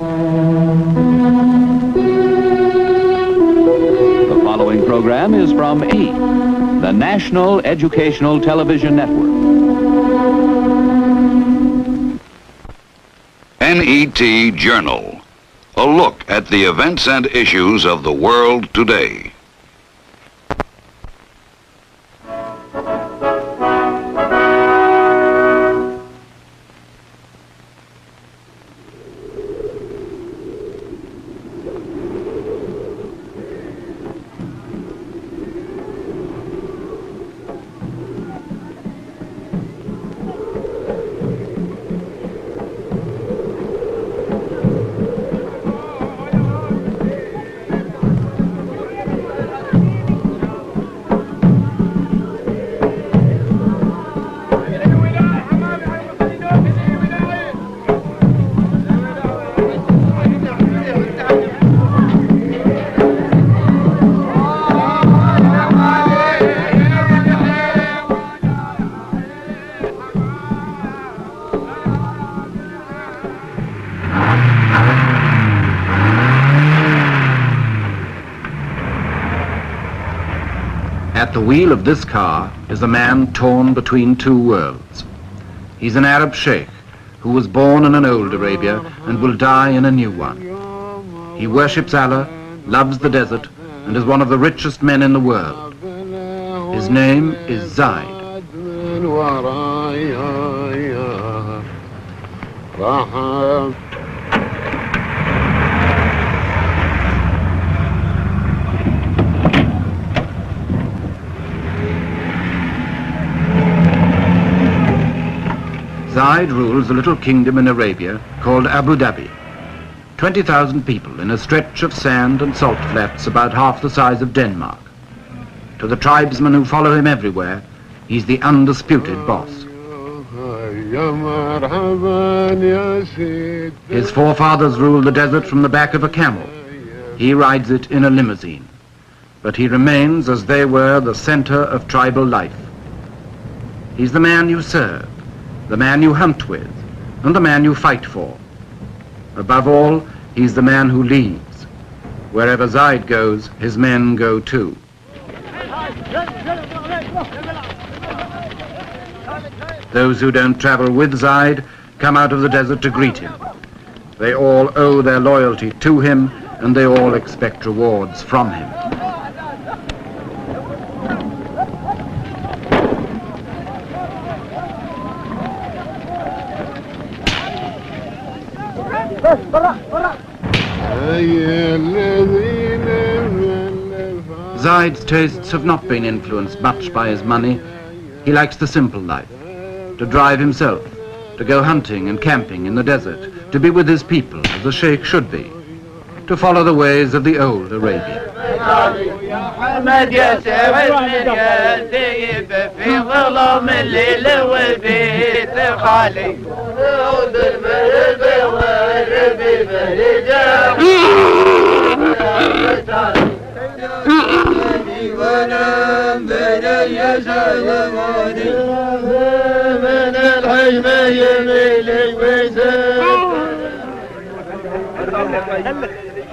The following program is from E, the National Educational Television Network. NET Journal, a look at the events and issues of the world today. At the wheel of this car is a man torn between two worlds. He's an Arab Shaikh who was born in an old Arabia and will die in a new one. He worships Allah, loves the desert, and is one of the richest men in the world. His name is Zayed. Zayed rules a little kingdom in Arabia called Abu Dhabi. 20,000 people in a stretch of sand and salt flats about half the size of Denmark. To the tribesmen who follow him everywhere, he's the undisputed boss. His forefathers ruled the desert from the back of a camel. He rides it in a limousine. But he remains, as they were, the center of tribal life. He's the man you serve, the man you hunt with, and the man you fight for. Above all, he's the man who leads. Wherever Zayed goes, his men go too. Those who don't travel with Zayed come out of the desert to greet him. They all owe their loyalty to him, and they all expect rewards from him. Zayed's tastes have not been influenced much by his money. He likes the simple life, to drive himself, to go hunting and camping in the desert, to be with his people as a sheikh should be, to follow the ways of the old Arabia.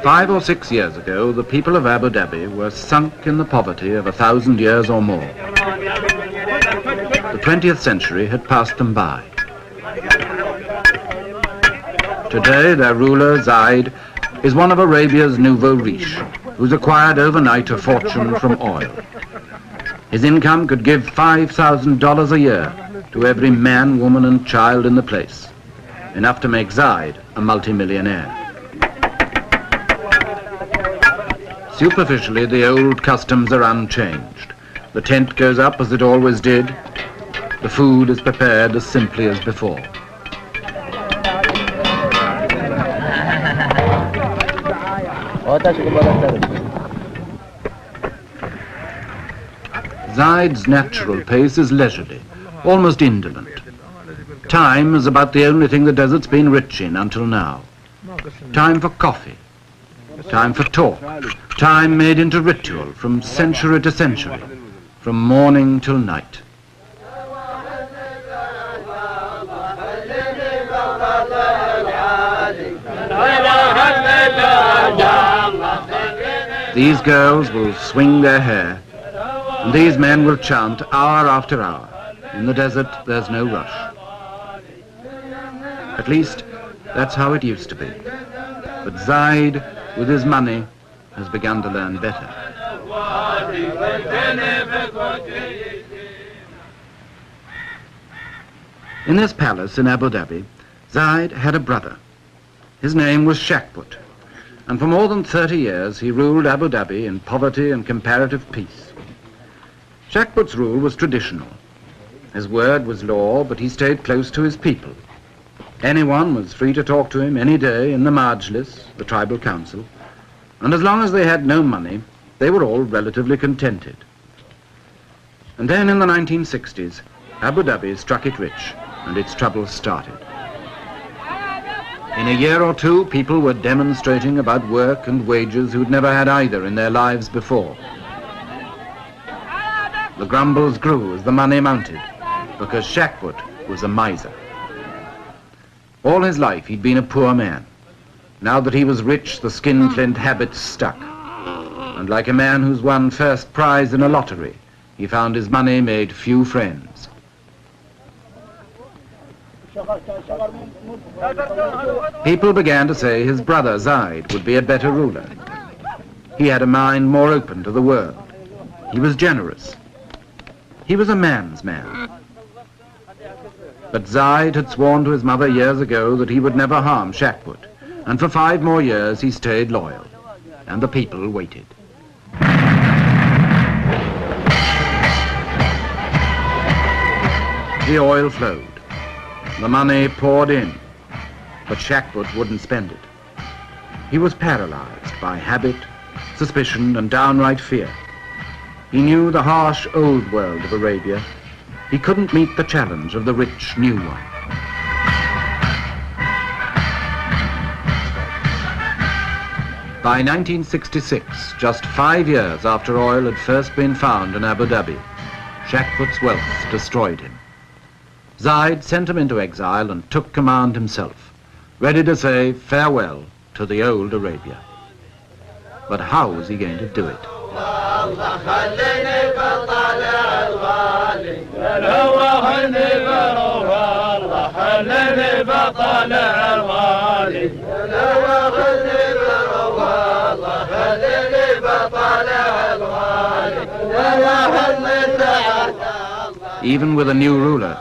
Five or 6 years ago, the people of Abu Dhabi were sunk in the poverty of 1,000 years or more. The 20th century had passed them by. Today, their ruler, Zayed, is one of Arabia's nouveau riche, who's acquired overnight a fortune from oil. His income could give $5,000 a year to every man, woman, and child in the place, enough to make Zayed a multimillionaire. Superficially, the old customs are unchanged. The tent goes up as it always did. The food is prepared as simply as before. Zayed's natural pace is leisurely, almost indolent. Time is about the only thing the desert's been rich in until now. Time for coffee, time for talk, time made into ritual from century to century, from morning till night. These girls will swing their hair, and these men will chant hour after hour. In the desert, there's no rush. At least, that's how it used to be. But Zayed, with his money, has begun to learn better. In this palace in Abu Dhabi, Zayed had a brother. His name was Shaikh, and for more than 30 years he ruled Abu Dhabi in poverty and comparative peace. Shaikh's rule was traditional. His word was law, but he stayed close to his people. Anyone was free to talk to him any day in the Majlis, the tribal council, and as long as they had no money, they were all relatively contented. And then in the 1960s, Abu Dhabi struck it rich, and its troubles started. In a year or two, people were demonstrating about work and wages who'd never had either in their lives before. The grumbles grew as the money mounted, because Shaikh was a miser. All his life he'd been a poor man. Now that he was rich, the skinflint habits stuck. And like a man who's won first prize in a lottery, he found his money made few friends. People began to say his brother Zayed would be a better ruler. He had a mind more open to the world. He was generous. He was a man's man. But Zayed had sworn to his mother years ago that he would never harm Shaikh, and for 5 more years he stayed loyal, and the people waited. The oil flowed. The money poured in, but Shaikh wouldn't spend it. He was paralyzed by habit, suspicion, and downright fear. He knew the harsh old world of Arabia. He couldn't meet the challenge of the rich new one. By 1966, just 5 years after oil had first been found in Abu Dhabi, Shaikh's wealth destroyed him. Zayed sent him into exile and took command himself, ready to say farewell to the old Arabia. But how was he going to do it? Even with a new ruler,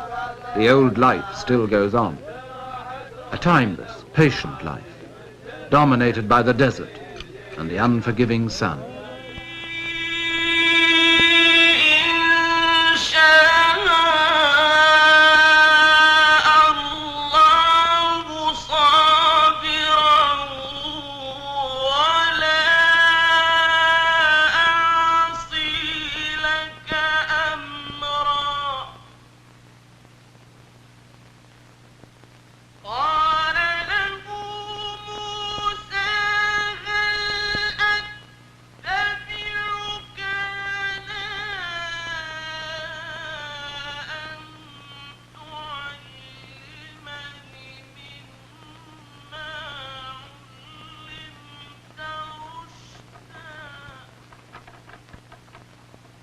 the old life still goes on. A timeless, patient life, dominated by the desert and the unforgiving sun.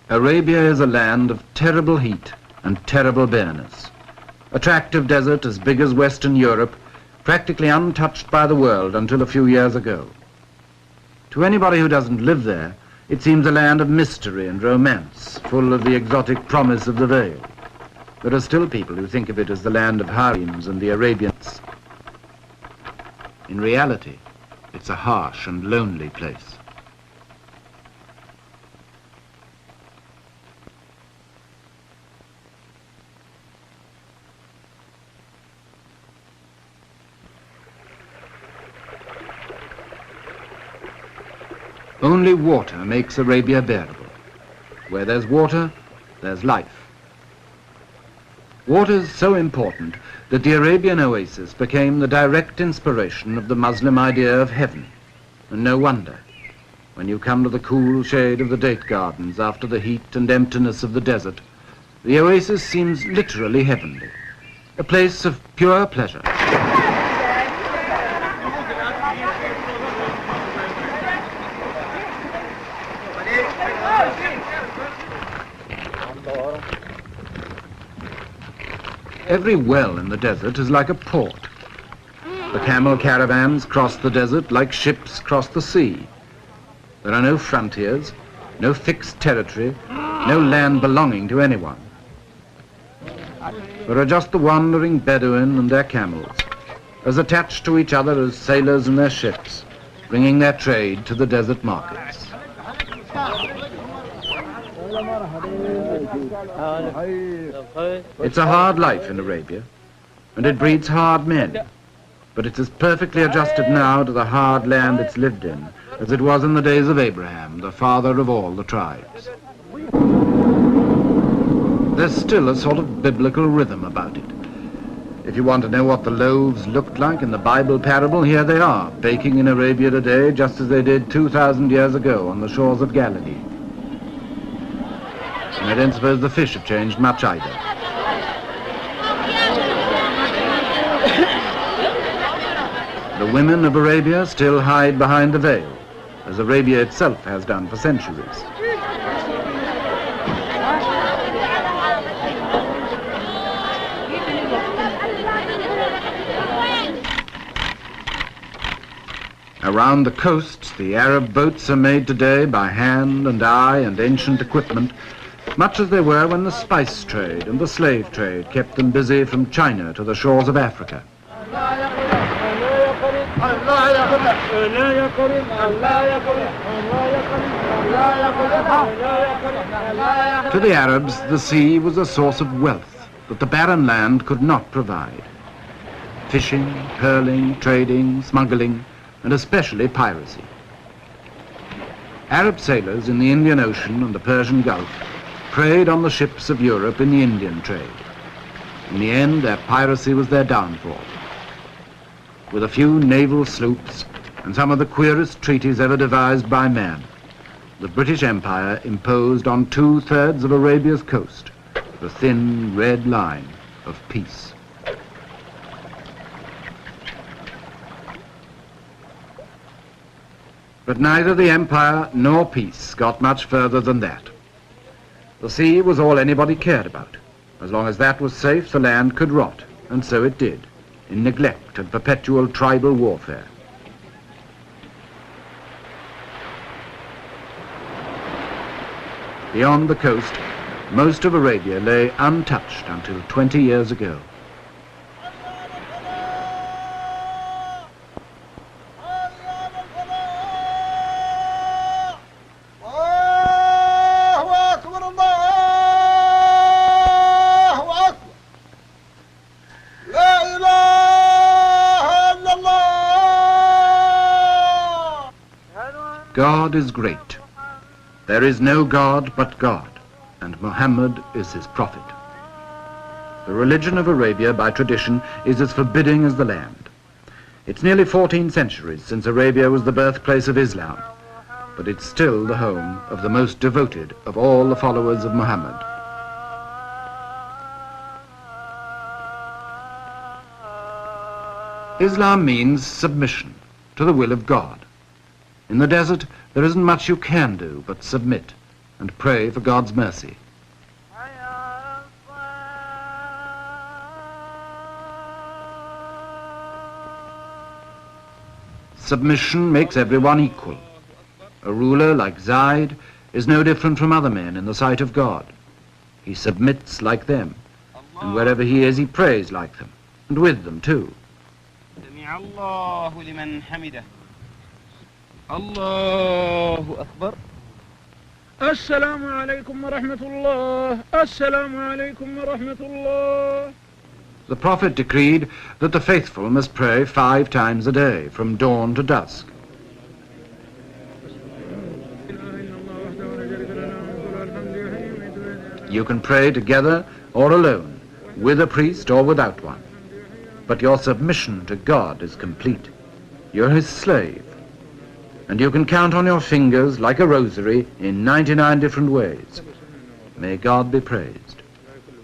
Arabia is a land of terrible heat and terrible bareness. A tract of desert as big as Western Europe, practically untouched by the world until a few years ago. To anybody who doesn't live there, it seems a land of mystery and romance, full of the exotic promise of the veil. There are still people who think of it as the land of harems and the Arabians. In reality, it's a harsh and lonely place. Only water makes Arabia bearable. Where there's water, there's life. Water is so important that the Arabian oasis became the direct inspiration of the Muslim idea of heaven. And no wonder, when you come to the cool shade of the date gardens after the heat and emptiness of the desert, the oasis seems literally heavenly, a place of pure pleasure. Every well in the desert is like a port. The camel caravans cross the desert like ships cross the sea. There are no frontiers, no fixed territory, no land belonging to anyone. There are just the wandering Bedouin and their camels, as attached to each other as sailors and their ships, bringing their trade to the desert markets. It's a hard life in Arabia, and it breeds hard men, but it's as perfectly adjusted now to the hard land it's lived in as it was in the days of Abraham, the father of all the tribes. There's still a sort of biblical rhythm about it. If you want to know what the loaves looked like in the Bible parable, here they are, baking in Arabia today just as they did 2,000 years ago on the shores of Galilee. And I don't suppose the fish have changed much either. The women of Arabia still hide behind the veil, as Arabia itself has done for centuries. Around the coasts, the Arab boats are made today by hand and eye and ancient equipment, much as they were when the spice trade and the slave trade kept them busy from China to the shores of Africa. To the Arabs, the sea was a source of wealth that the barren land could not provide. Fishing, pearling, trading, smuggling, and especially piracy. Arab sailors in the Indian Ocean and the Persian Gulf preyed on the ships of Europe in the Indian trade. In the end, their piracy was their downfall. With a few naval sloops and some of the queerest treaties ever devised by man, the British Empire imposed on 2/3 of Arabia's coast the thin red line of peace. But neither the empire nor peace got much further than that. The sea was all anybody cared about. As long as that was safe, the land could rot, and so it did, in neglect and perpetual tribal warfare. Beyond the coast, most of Arabia lay untouched until 20 years ago. God is great. There is no God but God, and Muhammad is his prophet. The religion of Arabia, by tradition, is as forbidding as the land. It's nearly 14 centuries since Arabia was the birthplace of Islam, but it's still the home of the most devoted of all the followers of Muhammad. Islam means submission to the will of God. In the desert, there isn't much you can do but submit and pray for God's mercy. Submission makes everyone equal. A ruler like Zayed is no different from other men in the sight of God. He submits like them, and wherever he is, he prays like them, and with them too. Allahu Akbar. Assalamu alaikum wa rahmatullah. Assalamu alaikum wa rahmatullah. The Prophet decreed that the faithful must pray 5 times a day, from dawn to dusk. You can pray together or alone, with a priest or without one. But your submission to God is complete. You're his slave. And you can count on your fingers like a rosary in 99 different ways. May God be praised.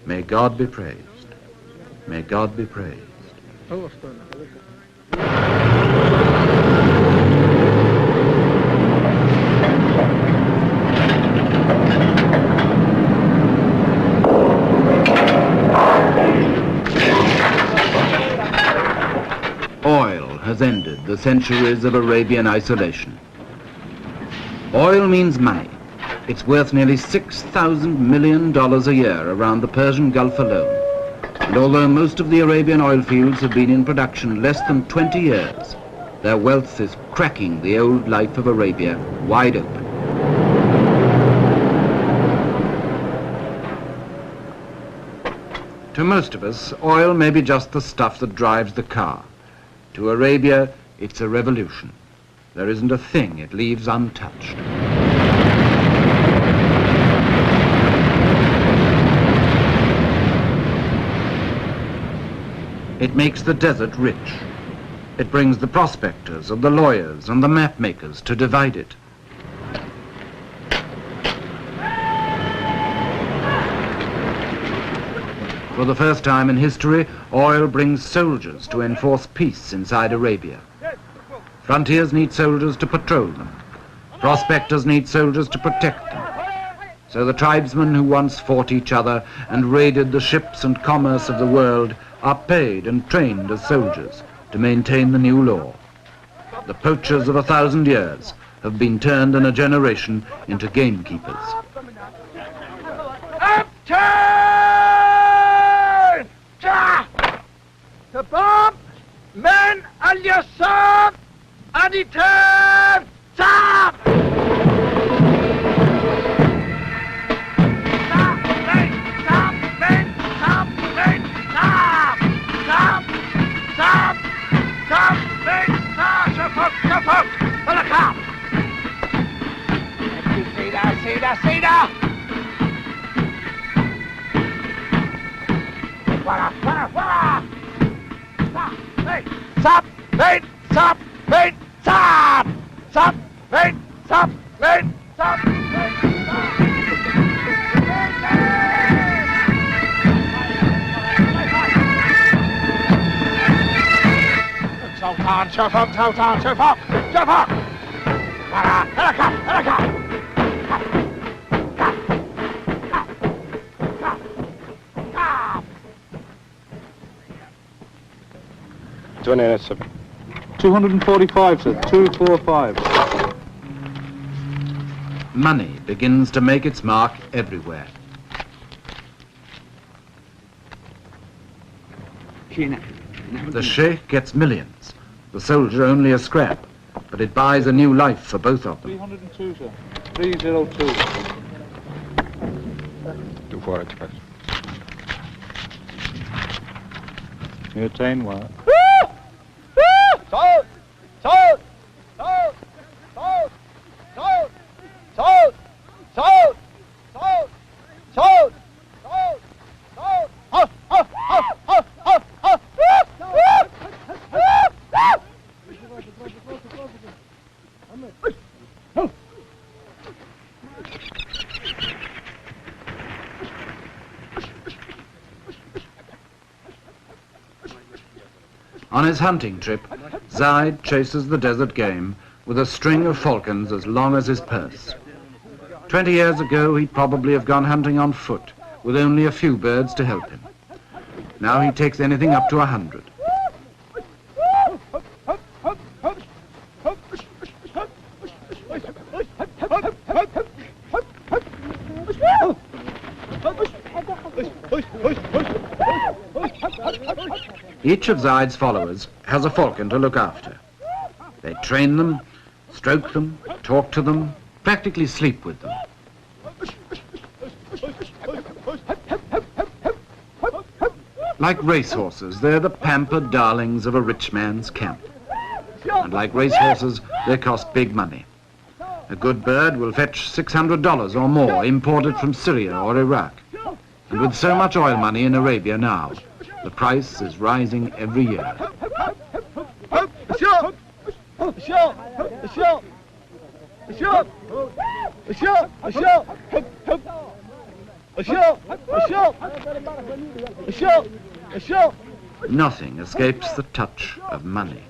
May God be praised. May God be praised. has ended the centuries of Arabian isolation. Oil means money. It's worth nearly $6,000 million a year around the Persian Gulf alone. And although most of the Arabian oil fields have been in production less than 20 years, their wealth is cracking the old life of Arabia wide open. To most of us, oil may be just the stuff that drives the car. To Arabia, it's a revolution. There isn't a thing it leaves untouched. It makes the desert rich. It brings the prospectors and the lawyers and the map makers to divide it. For the first time in history, oil brings soldiers to enforce peace inside Arabia. Frontiers need soldiers to patrol them. Prospectors need soldiers to protect them. So the tribesmen who once fought each other and raided the ships and commerce of the world are paid and trained as soldiers to maintain the new law. The poachers of 1,000 years have been turned in a generation into gamekeepers. Upturn! Tabab! Men al-Yasab! Aditurn! Tab! Sir. 245, sir. 245. Money begins to make its mark everywhere. The Shaikh gets millions, the soldier only a scrap, but it buys a new life for both of them. 302, sir. 302. 245. You attain what? Sold! Sold! Sold! Sold! Sold! Sold! Sold! Sold! Sold! Sold! Sold! Ho! Ho! Ho! Ho! Ho! Ho! On his hunting trip, Zayed chases the desert game with a string of falcons as long as his purse. 20 years ago, he'd probably have gone hunting on foot with only a few birds to help him. Now he takes anything up to 100. Each of Zayed's followers has a falcon to look after. They train them, stroke them, talk to them, practically sleep with them. Like racehorses, they're the pampered darlings of a rich man's camp. And like racehorses, they cost big money. A good bird will fetch $600 or more, imported from Syria or Iraq. And with so much oil money in Arabia now, the price is rising every year. Nothing escapes the touch of money.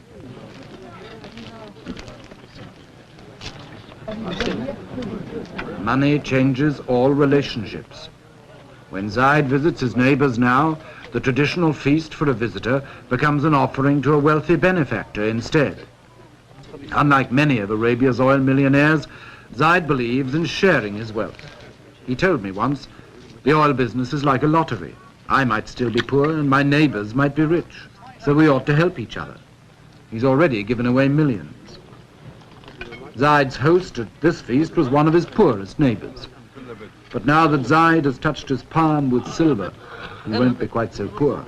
Money changes all relationships. When Zayed visits his neighbors now, the traditional feast for a visitor becomes an offering to a wealthy benefactor instead. Unlike many of Arabia's oil millionaires, Zayed believes in sharing his wealth. He told me once, the oil business is like a lottery. I might still be poor and my neighbors might be rich, so we ought to help each other. He's already given away millions. Zayed's host at this feast was one of his poorest neighbors. But now that Zayed has touched his palm with silver, he won't be quite so poor.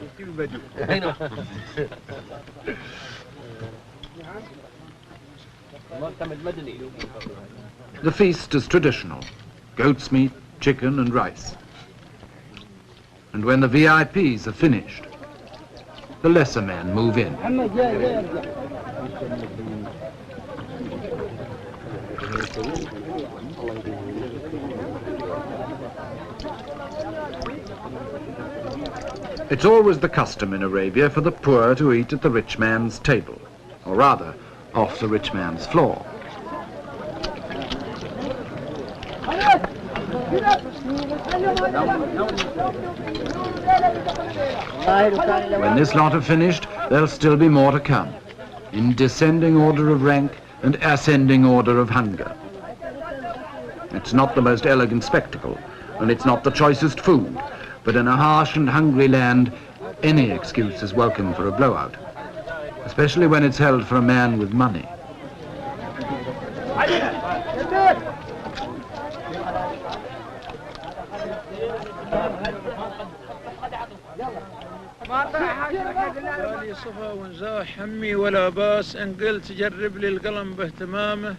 The feast is traditional: goat's meat, chicken and rice. And when the VIPs are finished, the lesser men move in. It's always the custom in Arabia for the poor to eat at the rich man's table, or rather, off the rich man's floor. When this lot are finished, there'll still be more to come, in descending order of rank and ascending order of hunger. It's not the most elegant spectacle, and it's not the choicest food, but in a harsh and hungry land, any excuse is welcome for a blowout, especially when it's held for a man with money. بالي صفا ونزاح همي ولا باس ان قلت جرب لي القلم باهتمامه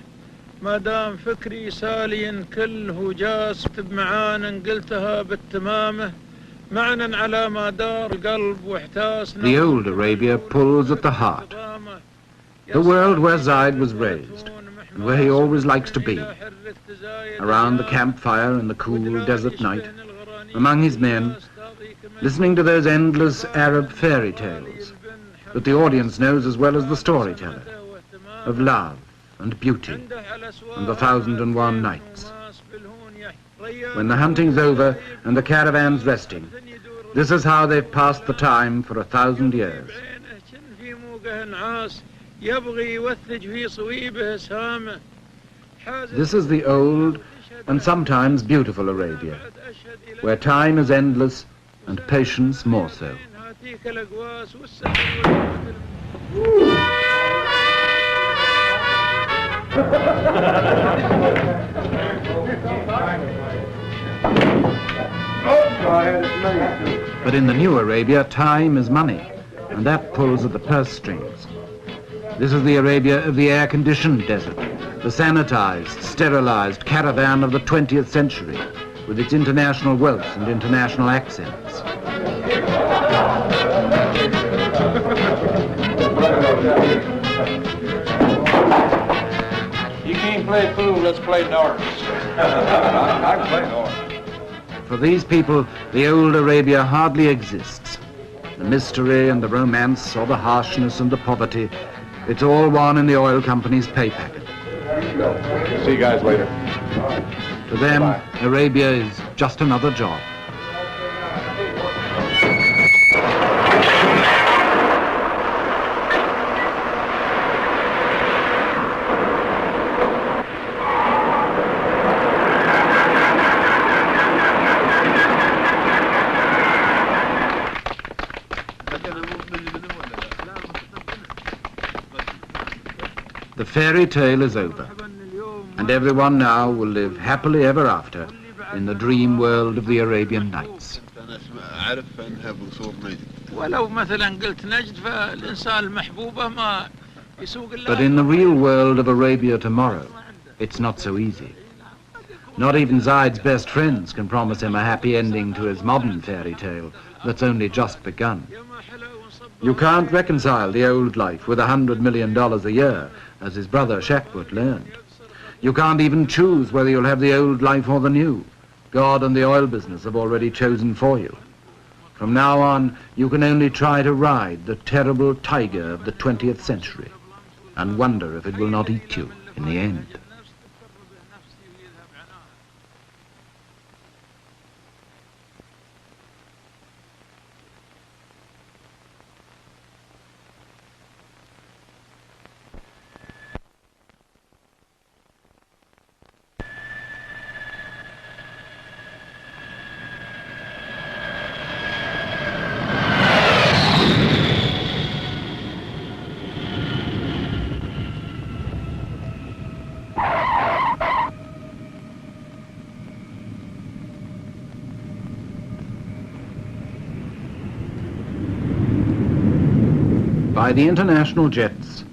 ما دام فكري سالي كل هجاس اكتب معانا ان قلتها بالتمامه معنا على ما دار القلب واحتاس. The old Arabia pulls at the heart, the world where Zayed was raised, and where he always likes to be, around the campfire in the cool desert night, among his men, listening to those endless Arab fairy tales that the audience knows as well as the storyteller, of love and beauty and the 1001 nights. When the hunting's over and the caravan's resting, this is how they've passed the time for 1,000 years. This is the old and sometimes beautiful Arabia, where time is endless and patience more so. But in the new Arabia, time is money, and that pulls at the purse strings. This is the Arabia of the air-conditioned desert, the sanitized, sterilized caravan of the 20th century, with its international wealth and international accents. You can't play pool, let's play darts. I can play darts. For these people, the old Arabia hardly exists. The mystery and the romance, or the harshness and the poverty, it's all one in the oil company's pay packet. See you guys later. To them, Arabia is just another job. The fairy tale is over, and everyone now will live happily ever after in the dream world of the Arabian Nights. But in the real world of Arabia tomorrow, it's not so easy. Not even Zayed's best friends can promise him a happy ending to his modern fairy tale that's only just begun. You can't reconcile the old life with $100 million a year, as his brother Shaikh learned. You can't even choose whether you'll have the old life or the new. God and the oil business have already chosen for you. From now on, you can only try to ride the terrible tiger of the 20th century and wonder if it will not eat you in the end. by the international jets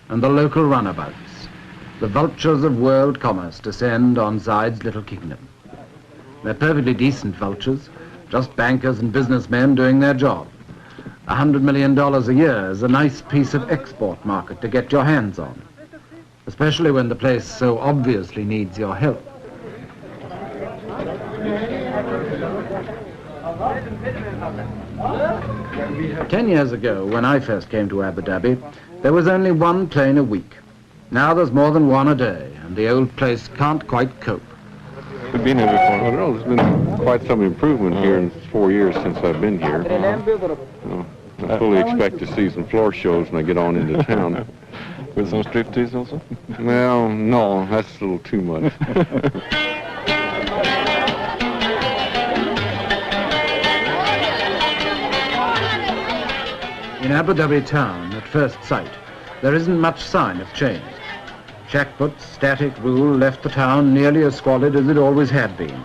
and the local runabouts. The vultures of world commerce descend on Zayed's little kingdom. They're perfectly decent vultures, just bankers and businessmen doing their job. $100 million a year is a nice piece of export market to get your hands on, especially when the place so obviously needs your help. Ten years ago, when I first came to Abu Dhabi, there was only one plane a week. Now there's more than one a day, and the old place can't quite cope. We've been here before. I don't know, there's been quite some improvement here in 4 years since I've been here. I fully expect to see some floor shows when I get on into town. With some striptease also? Well, no, that's a little too much. In Abu Dhabi town, at first sight, there isn't much sign of change. Shaik's static rule left the town nearly as squalid as it always had been.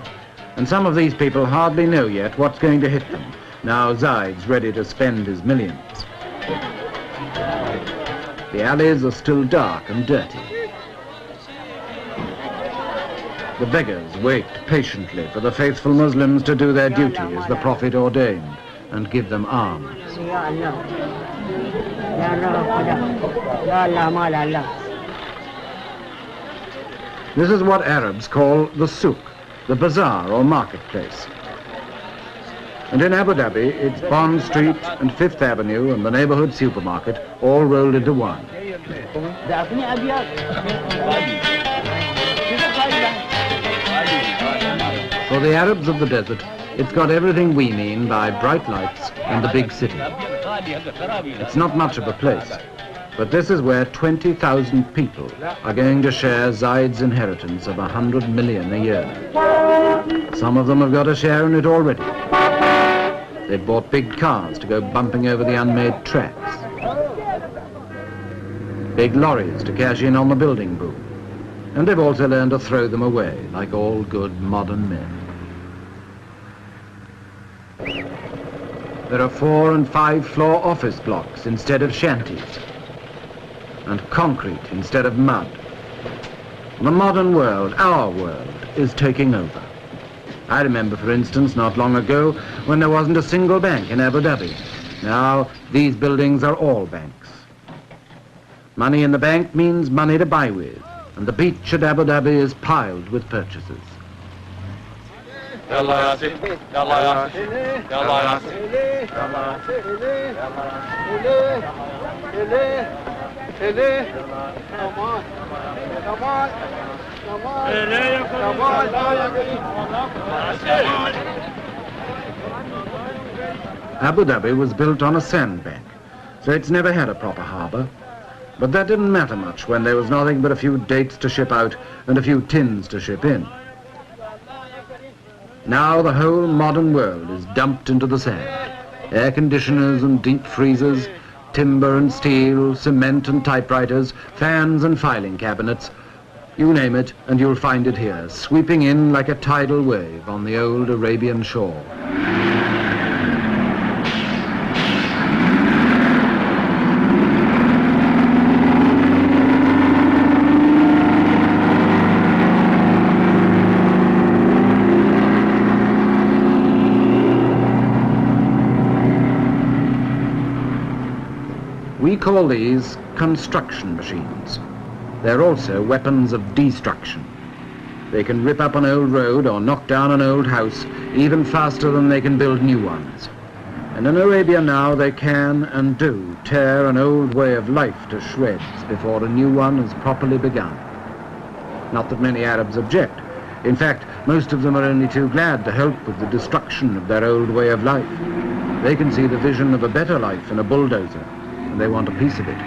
And some of these people hardly know yet what's going to hit them, now Zayed's ready to spend his millions. The alleys are still dark and dirty. The beggars wait patiently for the faithful Muslims to do their duty as the Prophet ordained and give them alms. This is what Arabs call the souk, the bazaar or marketplace. And in Abu Dhabi, it's Bond Street and Fifth Avenue and the neighborhood supermarket all rolled into one. For the Arabs of the desert, it's got everything we mean by bright lights and the big city. It's not much of a place, but this is where 20,000 people are going to share Zayed's inheritance of 100 million a year. Some of them have got a share in it already. They've bought big cars to go bumping over the unmade tracks. Big lorries to cash in on the building boom. And they've also learned to throw them away like all good modern men. There are 4- and 5-floor office blocks instead of shanties, and concrete instead of mud. The modern world, our world, is taking over. I remember, for instance, not long ago, when there wasn't a single bank in Abu Dhabi. Now, these buildings are all banks. Money in the bank means money to buy with, and the beach at Abu Dhabi is piled with purchases. Abu Dhabi was built on a sandbank, so it's never had a proper harbour. But that didn't matter much when there was nothing but a few dates to ship out and a few tins to ship in. Now the whole modern world is dumped into the sand. Air conditioners and deep freezers, timber and steel, cement and typewriters, fans and filing cabinets. You name it and you'll find it here, sweeping in like a tidal wave on the old Arabian shore. We call these construction machines. They're also weapons of destruction. They can rip up an old road or knock down an old house even faster than they can build new ones. And in Arabia now they can and do tear an old way of life to shreds before a new one is properly begun. Not that many Arabs object. In fact, most of them are only too glad to help with the destruction of their old way of life. They can see the vision of a better life in a bulldozer, and they want a piece of it.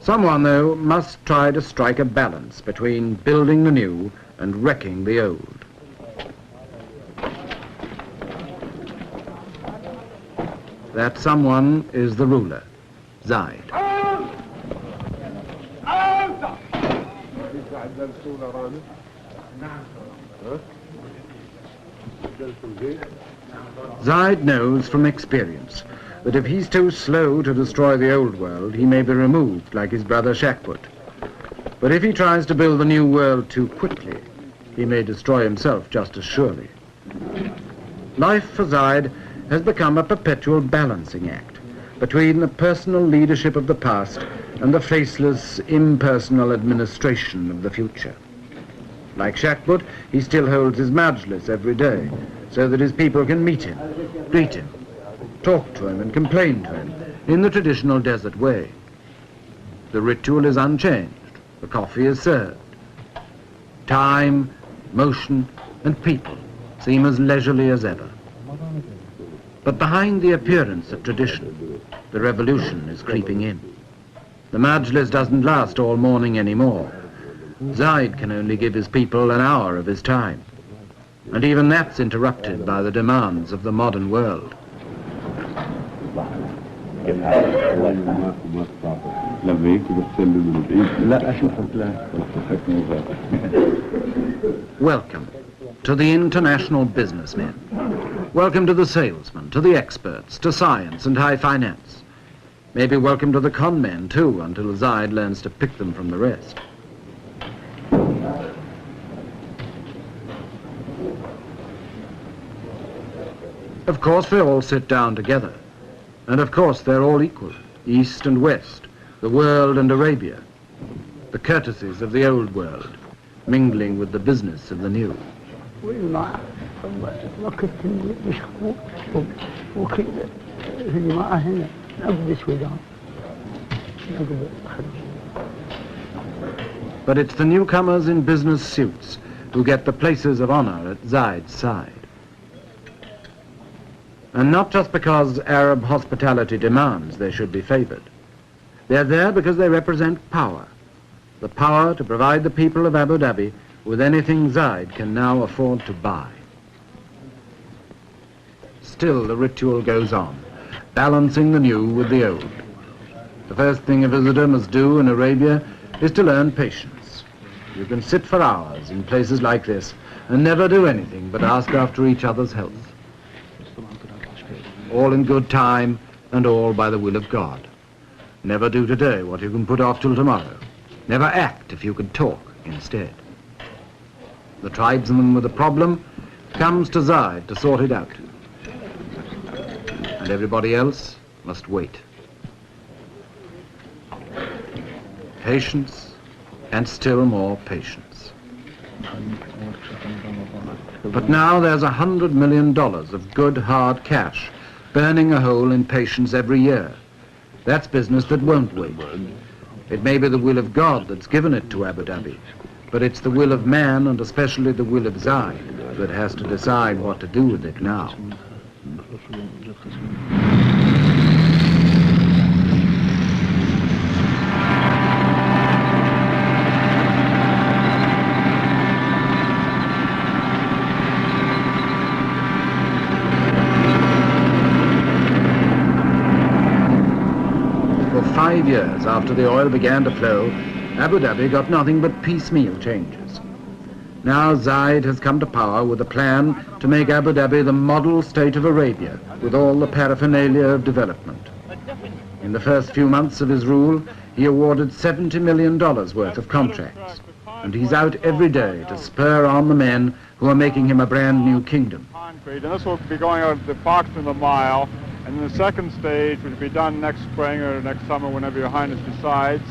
Someone, though, must try to strike a balance between building the new and wrecking the old. That someone is the ruler, Zayed. Zayed knows from experience that if he's too slow to destroy the old world, he may be removed like his brother Shaikh would. But if he tries to build the new world too quickly, he may destroy himself just as surely. Life for Zayed has become a perpetual balancing act between the personal leadership of the past and the faceless, impersonal administration of the future. Like Shaikh would, he still holds his majlis every day, so that his people can meet him, greet him, talk to him and complain to him in the traditional desert way. The ritual is unchanged. The coffee is served. Time, motion and people seem as leisurely as ever. But behind the appearance of tradition, the revolution is creeping in. The majlis doesn't last all morning anymore. Zayed can only give his people an hour of his time. And even that's interrupted by the demands of the modern world. Welcome to the international businessmen. Welcome to the salesmen, to the experts, to science and high finance. Maybe welcome to the con men too, until Zayed learns to pick them from the rest. Of course they all sit down together. And of course they're all equal, East and West, the world and Arabia. The courtesies of the old world, mingling with the business of the new. But it's the newcomers in business suits who get the places of honor at Zayed's side. And not just because Arab hospitality demands they should be favored. They're there because they represent power. The power to provide the people of Abu Dhabi with anything Zayed can now afford to buy. Still the ritual goes on, balancing the new with the old. The first thing a visitor must do in Arabia is to learn patience. You can sit for hours in places like this and never do anything but ask after each other's health. All in good time and all by the will of God. Never do today what you can put off till tomorrow. Never act if you can talk instead. The tribesman with a problem comes to Zayed to sort it out. And everybody else must wait. Patience and still more patience. But now there's $100 million of good hard cash burning a hole in patience every year. That's business that won't wait. It may be the will of God that's given it to Abu Dhabi, but it's the will of man, and especially the will of Zayed, that has to decide what to do with it now. For 5 years after the oil began to flow, Abu Dhabi got nothing but piecemeal changes. Now Zayed has come to power with a plan to make Abu Dhabi the model state of Arabia, with all the paraphernalia of development. In the first few months of his rule, he awarded $70 million worth of contracts, and he's out every day to spur on the men who are making him a brand new kingdom. And this will be going out the Fox and the Mile, and then the second stage, which will be done next spring or next summer, whenever Your Highness decides,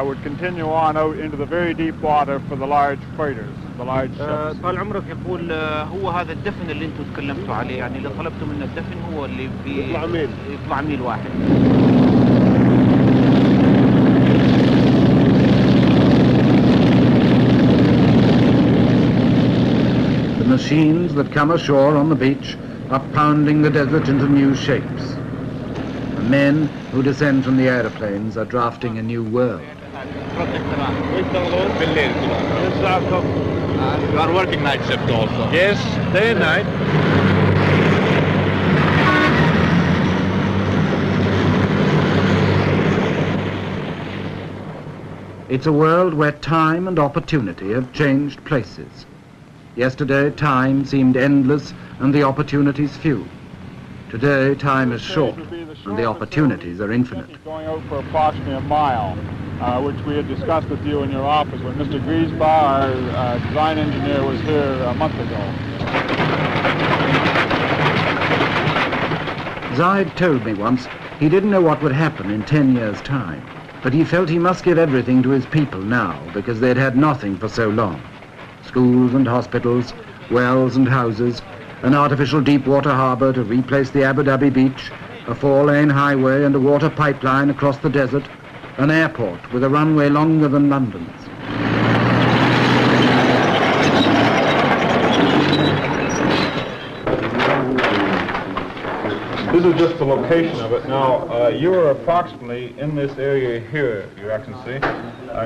would continue on out into the very deep water for the large freighters, the large ships. طال عمرك يقول هو هذا الدفن اللي انتم تكلمتوا عليه، يعني اللي طلبتوا منه الدفن هو اللي يطلع ميل واحد. The machines that come ashore on the beach are pounding the desert into new shapes. The men who descend from the aeroplanes are drafting a new world. You are working night shift also? Yes, day and night. It's a world where time and opportunity have changed places. Yesterday, time seemed endless and the opportunities few. Today, time is short and the opportunities are infinite. Going out for approximately a mile, which we had discussed with you in your office when Mr. Griesbach, our design engineer, was here a month ago. Zayed told me once he didn't know what would happen in 10 years' time, but he felt he must give everything to his people now because they'd had nothing for so long. Schools and hospitals, wells and houses, an artificial deep-water harbour to replace the Abu Dhabi beach, a 4-lane highway and a water pipeline across the desert, an airport with a runway longer than London's. This is just the location of it. Now, you are approximately in this area here, Your Excellency,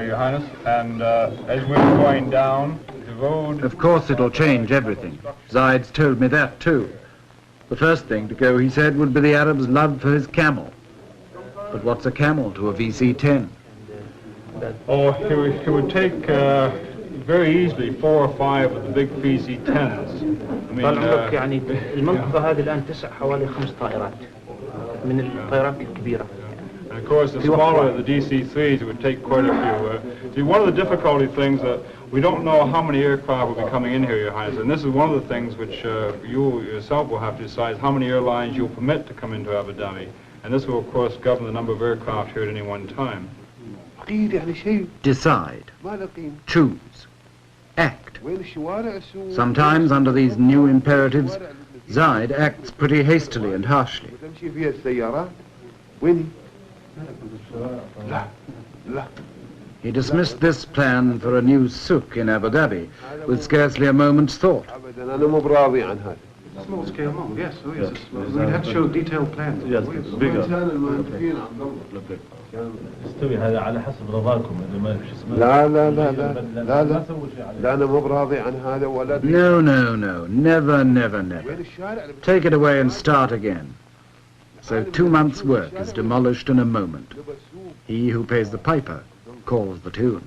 Your Highness, and as we're going down the road... Of course it'll change everything. Zayed's told me that too. The first thing to go, he said, would be the Arab's love for his camel. But what's a camel to a VC-10? Oh, he would take very easily 4 or 5 of the big VC-10s. طال عمرك يعني المنطقة هذه الآن تسع حوالي 5 طائرات من الطائرات الكبيرة. And of course, the smaller the DC-3s, it would take quite a few. See, one of the difficulty things that we don't know how many aircraft will be coming in here, Your Highness, and this is one of the things which you yourself will have to decide how many airlines you'll permit to come into Abu Dhabi. And this will, of course, govern the number of aircraft here at any one time. Decide. Choose. Act. Sometimes, under these new imperatives, Zayed acts pretty hastily and harshly. He dismissed this plan for a new souk in Abu Dhabi with scarcely a moment's thought. Small scale mall, yes. Oh, yes. We'd have to show detailed plans. Yes, bigger. يستوي هذا على حسب رضاكم اللي ما فيش اسمه. لا لا لا لا لا لا لا أنا مو براضي عن هذا ولا. No, no, no. Never, never, never. Take it away and start again. So 2 months' work is demolished in a moment. He who pays the piper calls the tune.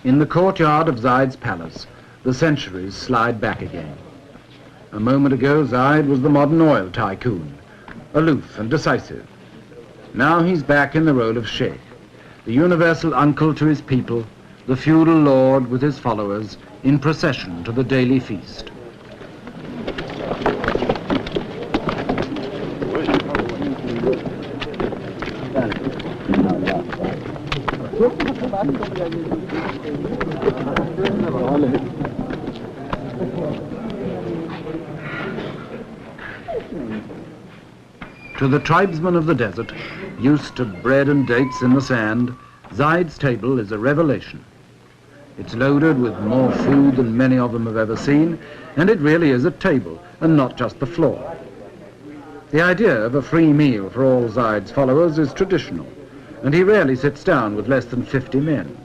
In the courtyard of Zayed's palace, the centuries slide back again. A moment ago, Zayed was the modern oil tycoon, aloof and decisive. Now he's back in the role of Shaikh, the universal uncle to his people, the feudal lord with his followers, in procession to the daily feast. To the tribesmen of the desert, used to bread and dates in the sand, Zayed's table is a revelation. It's loaded with more food than many of them have ever seen, and it really is a table, and not just the floor. The idea of a free meal for all Zayed's followers is traditional, and he rarely sits down with less than 50 men.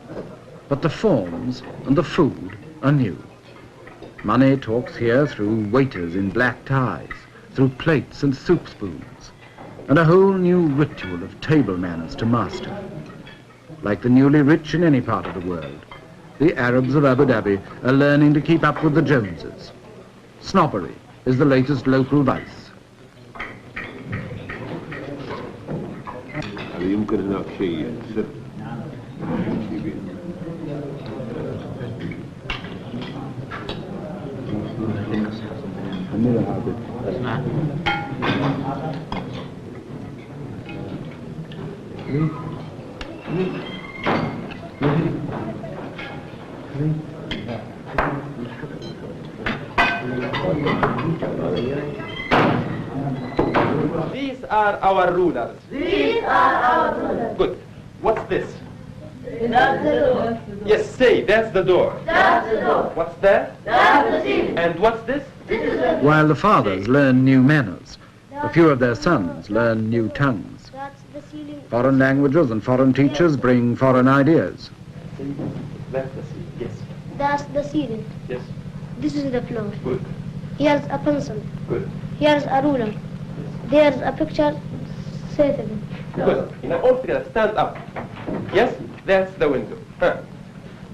But the forms and the food are new. Money talks here through waiters in black ties, through plates and soup spoons, and a whole new ritual of table manners to master. Like the newly rich in any part of the world, the Arabs of Abu Dhabi are learning to keep up with the Joneses. Snobbery is the latest local vice. يمكن هناك شيء سر. These are our rulers. These are our rulers. Good. What's this? That's the door. Yes, say, that's the door. That's the door. What's that? That's the ceiling. And what's this? This is the... While the fathers learn new manners, a few of their sons learn new tongues. That's the ceiling. Foreign languages and foreign teachers bring foreign ideas. That's the ceiling, yes. That's the ceiling. Yes. This is the floor. Good. Here's a pencil. Good. Here's a ruler. There's a picture. Say it again. Good. Now all together, stand up. Yes, that's the window. Huh.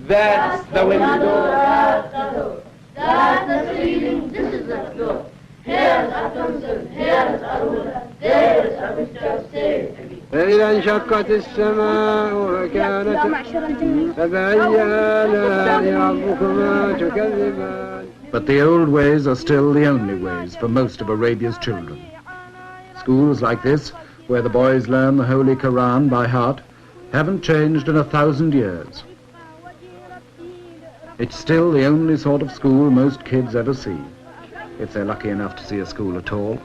That's the window. That's the door. That's the ceiling. This is the floor. Here's a pencil. Here's a ruler. There's a picture. Say it again. فإذا انشقت السماء فكانت فبأي آلاء ربكما تكذبان. But the old ways are still the only ways for most of Arabia's children. Schools like this, where the boys learn the Holy Quran by heart, haven't changed in 1,000 years. It's still the only sort of school most kids ever see, if they're lucky enough to see a school at all.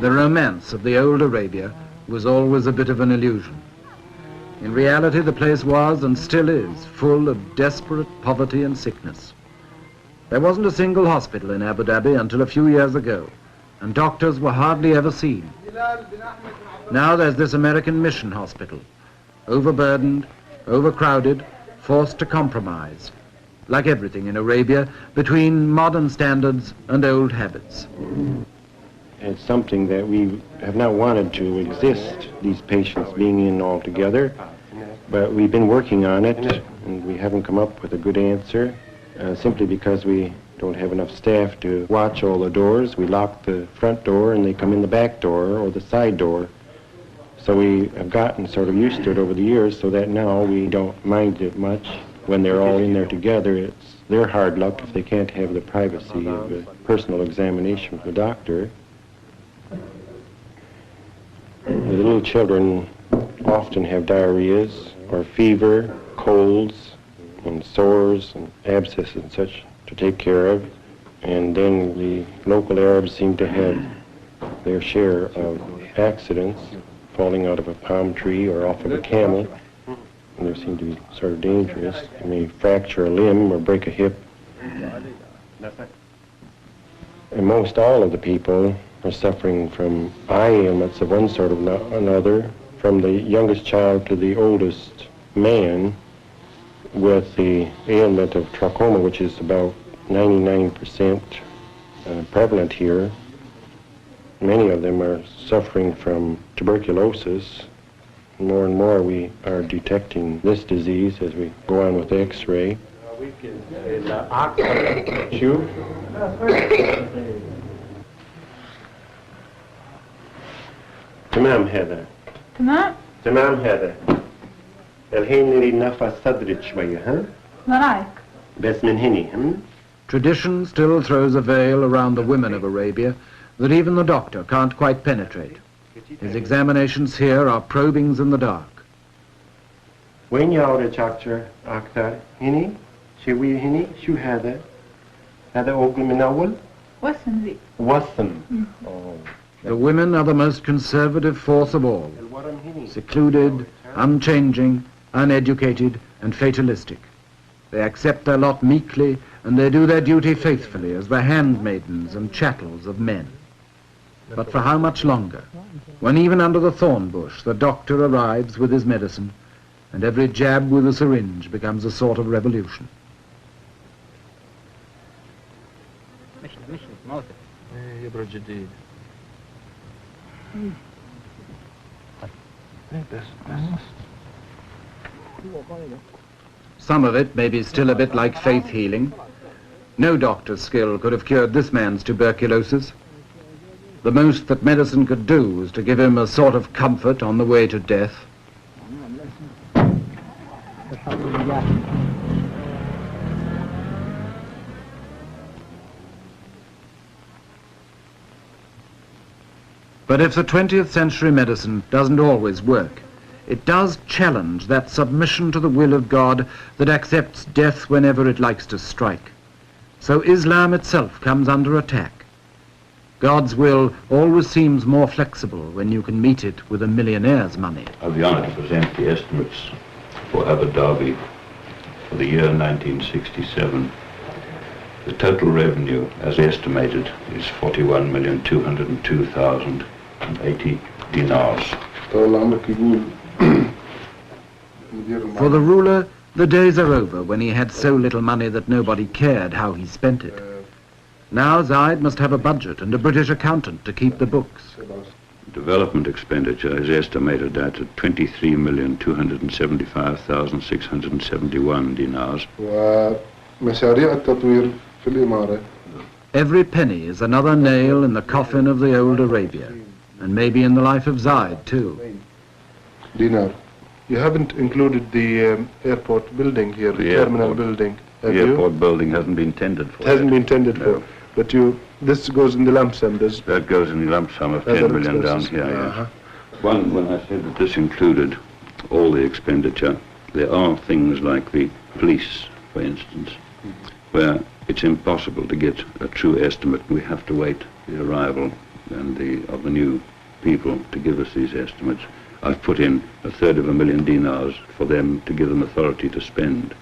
The romance of the old Arabia was always a bit of an illusion. In reality, the place was, and still is, full of desperate poverty and sickness. There wasn't a single hospital in Abu Dhabi until a few years ago, and doctors were hardly ever seen. Now there's this American mission hospital, overburdened, overcrowded, forced to compromise, like everything in Arabia, between modern standards and old habits. It's something that we have not wanted to exist, these patients being in all together, but we've been working on it, and we haven't come up with a good answer, simply because we don't have enough staff to watch all the doors. We lock the front door and they come in the back door or the side door. So we have gotten sort of used to it over the years, so that now we don't mind it much. When they're all in there together, it's their hard luck if they can't have the privacy of a personal examination from the doctor. The little children often have diarrheas or fever, colds, and sores and abscesses and such to take care of. And then the local Arabs seem to have their share of accidents, falling out of a palm tree or off of a camel. And they seem to be sort of dangerous. They may fracture a limb or break a hip. And most all of the people are suffering from eye ailments of one sort or another, from the youngest child to the oldest man, with the ailment of trachoma, which is about 99% prevalent here. Many of them are suffering from tuberculosis. More and more we are detecting this disease as we go on with X-ray. تمام هذا تمام هذا الحين نريد نفس صدرك شوية ها ورايك بس من هني. Tradition still throws a veil around the women of Arabia that even the doctor can't quite penetrate. His examinations here are probings in the dark. وين يعرج أكثر هني شوية هني شو هذا هذا أوكل من أول وسم ذي وسم. The women are the most conservative force of all, secluded, unchanging, uneducated, and fatalistic. They accept their lot meekly, and they do their duty faithfully as the handmaidens and chattels of men. But for how much longer, when even under the thorn bush the doctor arrives with his medicine, and every jab with a syringe becomes a sort of revolution? Some of it may be still a bit like faith healing. No doctor's skill could have cured this man's tuberculosis. The most that medicine could do was to give him a sort of comfort on the way to death. But if the 20th century medicine doesn't always work, it does challenge that submission to the will of God that accepts death whenever it likes to strike. So Islam itself comes under attack. God's will always seems more flexible when you can meet it with a millionaire's money. I have the honor to present the estimates for Abu Dhabi for the year 1967. The total revenue, as estimated, is 41,202,080 dinars. For the ruler, the days are over when he had so little money that nobody cared how he spent it. Now Zayed must have a budget and a British accountant to keep the books. Development expenditure is estimated at 23,275,671 dinars. Every penny is another nail in the coffin of the old Arabia, and maybe in the life of Zayed too. Dinar. You haven't included the airport building here, the terminal building, have you? The airport building hasn't been tendered for. It hasn't been tendered for. But this goes in the lump sum, does? That goes in the lump sum of 10 million down here, yes. When I said that this included all the expenditure, there are things like the police, for instance, where it's impossible to get a true estimate. We have to wait the arrival of the new people to give us these estimates. I've put in 1/3 dinars for them to give them authority to spend.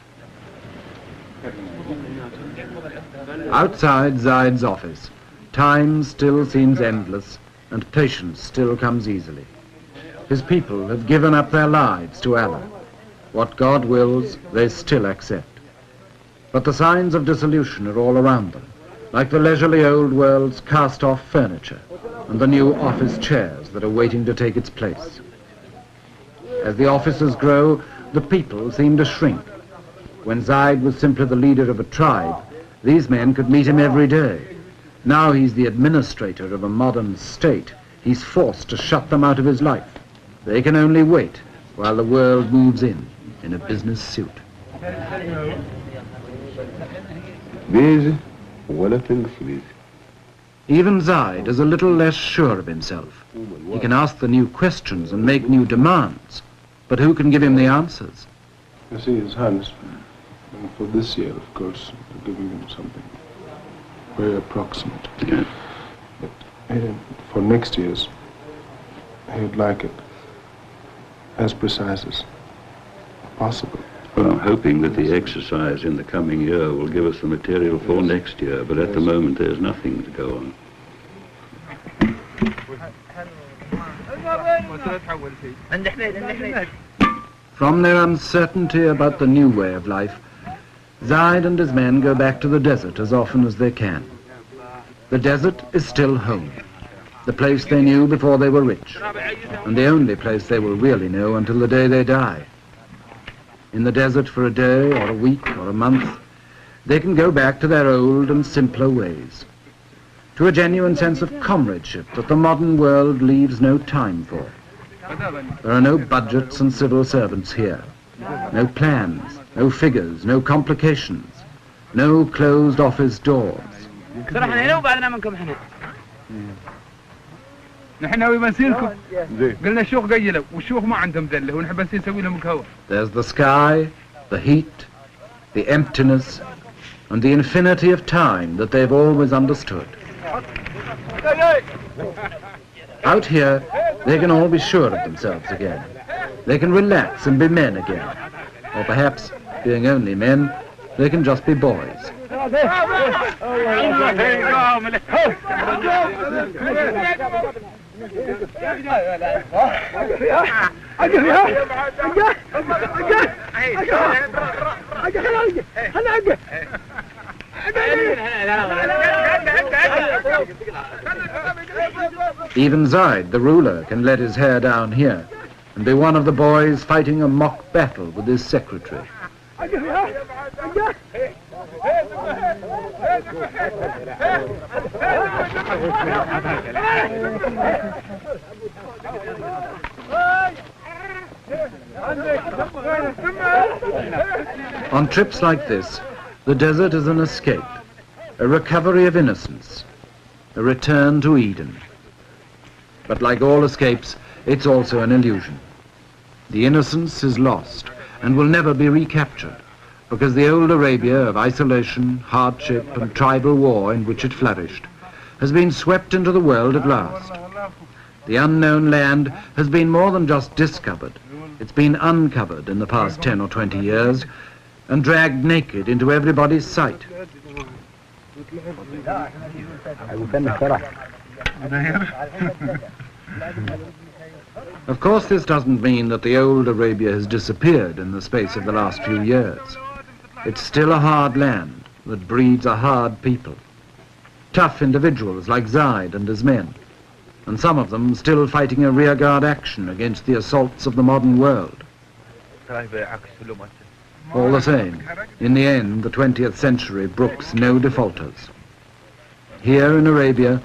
Outside Zayed's office, time still seems endless and patience still comes easily. His people have given up their lives to Allah. What God wills, they still accept. But the signs of dissolution are all around them, like the leisurely old world's cast-off furniture and the new office chairs that are waiting to take its place. As the offices grow, the people seem to shrink. When Zayed was simply the leader of a tribe, these men could meet him every day. Now he's the administrator of a modern state. He's forced to shut them out of his life. They can only wait while the world moves in a business suit. Even Zayed is a little less sure of himself. He can ask the new questions and make new demands, but who can give him the answers? You see, His Highness, for this year, of course, we're giving him something very approximate. But for next year's, he would like it as precise as possible. Well, I'm hoping that the exercise in the coming year will give us the material for next year, but at the moment there's nothing to go on. From their uncertainty about the new way of life, Zayed and his men go back to the desert as often as they can. The desert is still home, the place they knew before they were rich, and the only place they will really know until the day they die. In the desert for a day or a week or a month, they can go back to their old and simpler ways, to a genuine sense of comradeship that the modern world leaves no time for. There are no budgets and civil servants here, no plans, no figures, no complications, no closed office doors. نحن ناوي بنسيلكم قلنا الشيوخ قيلوا والشيوخ ما عندهم دله ونحب نسوي لهم الهواء. There's the sky, the heat, the emptiness, and the infinity of time that they've always understood. Out here, they can all be sure of themselves again. They can relax and be men again. Or perhaps, being only men, they can just be boys. Even Zayed, the ruler, can let his hair down here and be one of the boys fighting a mock battle with his secretary. On trips like this, the desert is an escape, a recovery of innocence, a return to Eden. But like all escapes, it's also an illusion. The innocence is lost and will never be recaptured. because the old Arabia of isolation, hardship and tribal war in which it flourished has been swept into the world at last. The unknown land has been more than just discovered. It's been uncovered in the past 10 or 20 years and dragged naked into everybody's sight. Of course, this doesn't mean that the old Arabia has disappeared in the space of the last few years. It's still a hard land that breeds a hard people. Tough individuals like Zayed and his men, and some of them still fighting a rearguard action against the assaults of the modern world. All the same, in the end, the 20th century brooks no defaulters. Here in Arabia,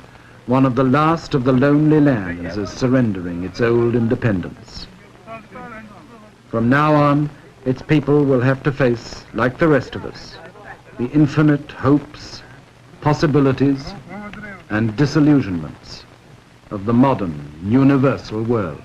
one of the last of the lonely lands is surrendering its old independence. From now on, its people will have to face, like the rest of us, the infinite hopes, possibilities, and disillusionments of the modern, universal world.